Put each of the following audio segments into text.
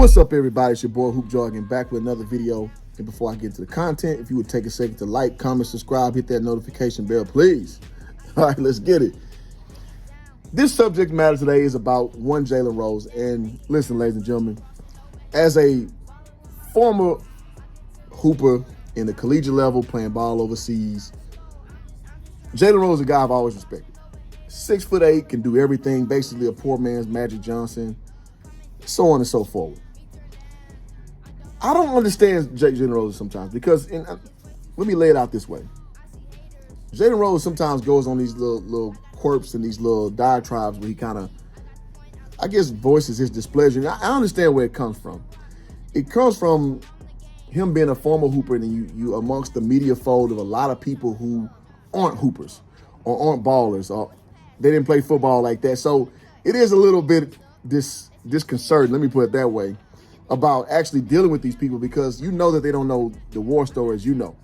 What's up, everybody? It's your boy Hoop Jargon back with another video. And before I get into the content, if you would take a second to like, comment, subscribe, hit that notification bell, please. All right, let's get it. This subject matter today is about one Jalen Rose. And listen, ladies and gentlemen, as a former hooper in the collegiate level, playing ball overseas, Jalen Rose is a guy I've always respected. 6'8", can do everything, basically a poor man's Magic Johnson, so on and so forth. I don't understand Jalen Rose sometimes because, let me lay it out this way. Jalen Rose sometimes goes on these little quirks and these little diatribes where he kind of, I guess, voices his displeasure. And I understand where it comes from. It comes from him being a former hooper and you amongst the media fold of a lot of people who aren't hoopers or aren't ballers or they didn't play football like that. So it is a little bit disconcerting, let me put it that way, about actually dealing with these people because you know that they don't know the war stories you know.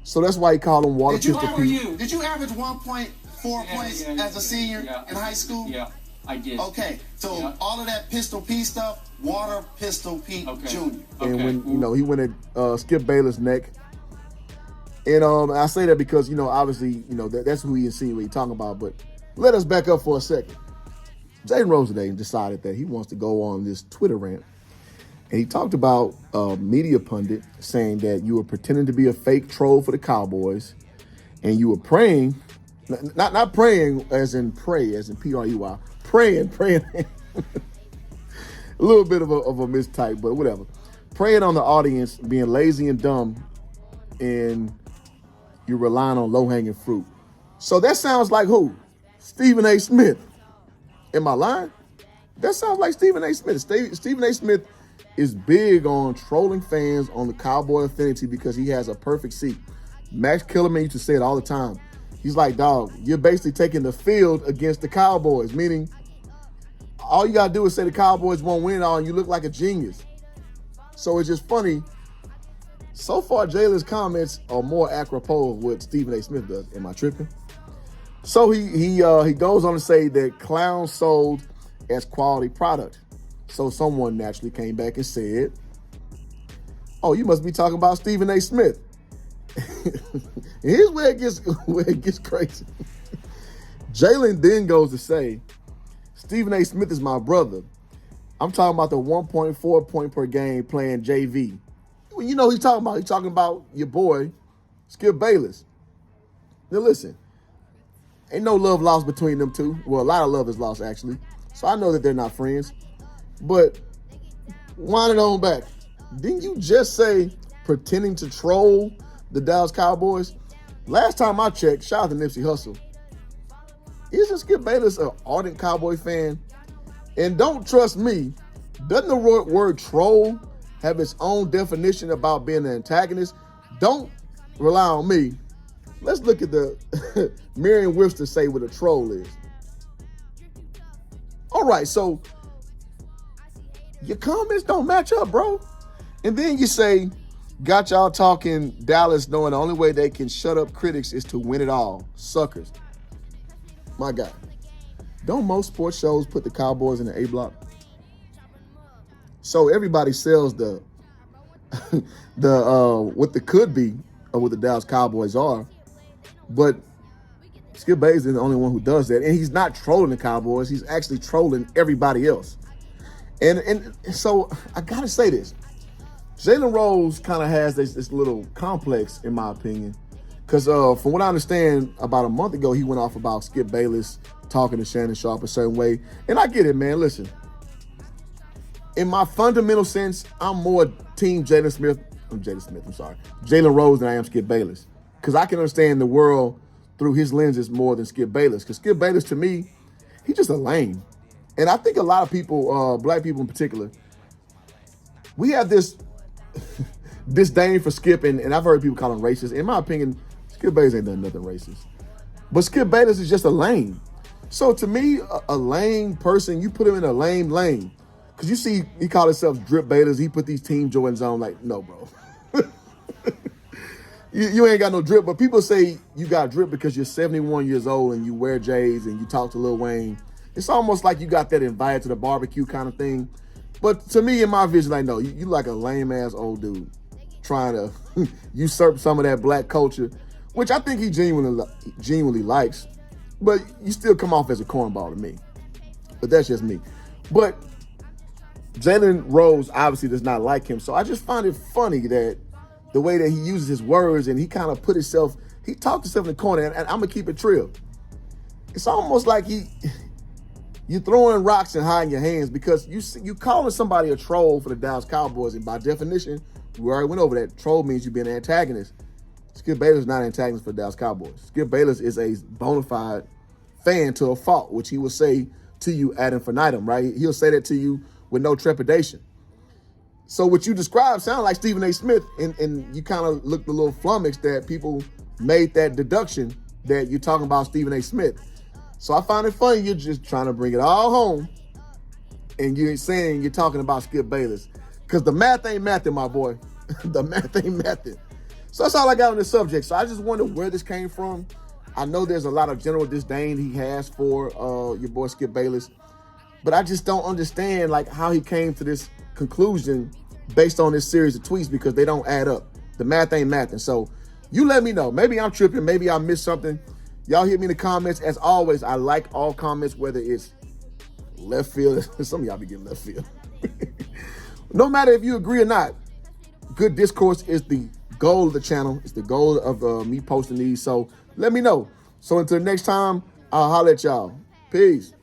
So that's why he called them water pistol people. Did you average 1.4 points as a senior in high school? Yeah, I did. Okay, so all of that Pistol P stuff, Water Pistol Pete Jr. And when he went at Skip Bayless' neck. And I say that because, obviously, that's who he insinuated talking about. But let us back up for a second. Jalen Rose today decided that he wants to go on this Twitter rant. And he talked about a media pundit saying that you were pretending to be a fake troll for the Cowboys. And you were praying, not praying as in pray, as in P-R-E-Y, praying. A little bit of a mistype, but whatever. Preying on the audience, being lazy and dumb, and you're relying on low-hanging fruit. So that sounds like who? Stephen A. Smith. Am I lying? That sounds like Stephen A. Smith. Stephen A. Smith is big on trolling fans on the Cowboy affinity because he has a perfect seat. Max Kellerman used to say it all the time. He's like, dog, you're basically taking the field against the Cowboys, meaning all you got to do is say the Cowboys won't win it all and you look like a genius. So it's just funny. So far, Jalen's comments are more apropos of what Stephen A. Smith does. Am I tripping? So he goes on to say that clowns sold as quality product. So someone naturally came back and said, oh, you must be talking about Stephen A. Smith. Here's where it gets crazy. Jalen then goes to say, Stephen A. Smith is my brother. I'm talking about the 1.4 point per game playing JV. Well, you know what he's talking about. He's talking about your boy, Skip Bayless. Now listen, ain't no love lost between them two. Well, a lot of love is lost, actually. So I know that they're not friends. But wind it on back. Didn't you just say pretending to troll the Dallas Cowboys? Last time I checked, shout out to Nipsey Hussle, isn't Skip Bayless an ardent Cowboy fan? And don't trust me, doesn't the word troll have its own definition about being an antagonist? Don't rely on me. Let's look at the Merriam-Webster say what a troll is. All right, so your comments don't match up, bro. And then you say, got y'all talking Dallas knowing the only way they can shut up critics is to win it all. Suckers. My God. Don't most sports shows put the Cowboys in the A block? So everybody sells the what the could be of what the Dallas Cowboys are. But Skip Bayless is the only one who does that. And he's not trolling the Cowboys. He's actually trolling everybody else. And so I got to say this. Jalen Rose kind of has this little complex, in my opinion. Because from what I understand, about a month ago, he went off about Skip Bayless talking to Shannon Sharp a certain way. And I get it, man. Listen. In my fundamental sense, I'm more team Jalen Rose than I am Skip Bayless. Because I can understand the world through his lenses more than Skip Bayless. Because Skip Bayless, to me, he's just a lame. And I think a lot of people, black people in particular, we have this disdain for Skip, and I've heard people call him racist. In my opinion, Skip Bayless ain't done nothing racist. But Skip Bayless is just a lame. So to me, a lame person, you put him in a lame lane. Because you see, he called himself Drip Bayless. He put these Team Jordans on. Like, no, bro. you ain't got no drip. But people say you got drip because you're 71 years old and you wear J's and you talk to Lil Wayne. It's almost like you got that invited to the barbecue kind of thing. But to me, in my vision, like, no, you like a lame ass old dude trying to usurp some of that black culture, which I think he genuinely likes. But you still come off as a cornball to me. But that's just me. But Jalen Rose obviously does not like him. So I just find it funny that the way that he uses his words and he kind of he talked himself in the corner, and I'm going to keep it real. It's almost like you're throwing rocks and hiding your hands because you calling somebody a troll for the Dallas Cowboys, and by definition, we already went over that. Troll means you being an antagonist. Skip Bayless is not an antagonist for the Dallas Cowboys. Skip Bayless is a bona fide fan to a fault, which he will say to you ad infinitum, right? He'll say that to you with no trepidation. So what you described sounded like Stephen A. Smith, and you kind of looked a little flummoxed that people made that deduction that you're talking about Stephen A. Smith. So I find it funny you're just trying to bring it all home, and you're saying you're talking about Skip Bayless. Because the math ain't mathing, my boy. The math ain't mathing. So that's all I got on this subject. So I just wonder where this came from. I know there's a lot of general disdain he has for your boy Skip Bayless, but I just don't understand like how he came to this conclusion based on this series of tweets, because they don't add up. The math ain't mathing. So you let me know. Maybe I'm tripping. Maybe I missed something. Y'all hit me in the comments. As always, I like all comments, whether it's left field. Some of y'all be getting left field. No matter if you agree or not, good discourse is the goal of the channel. It's the goal of me posting these. So let me know. So until next time, I'll holler at y'all. Peace.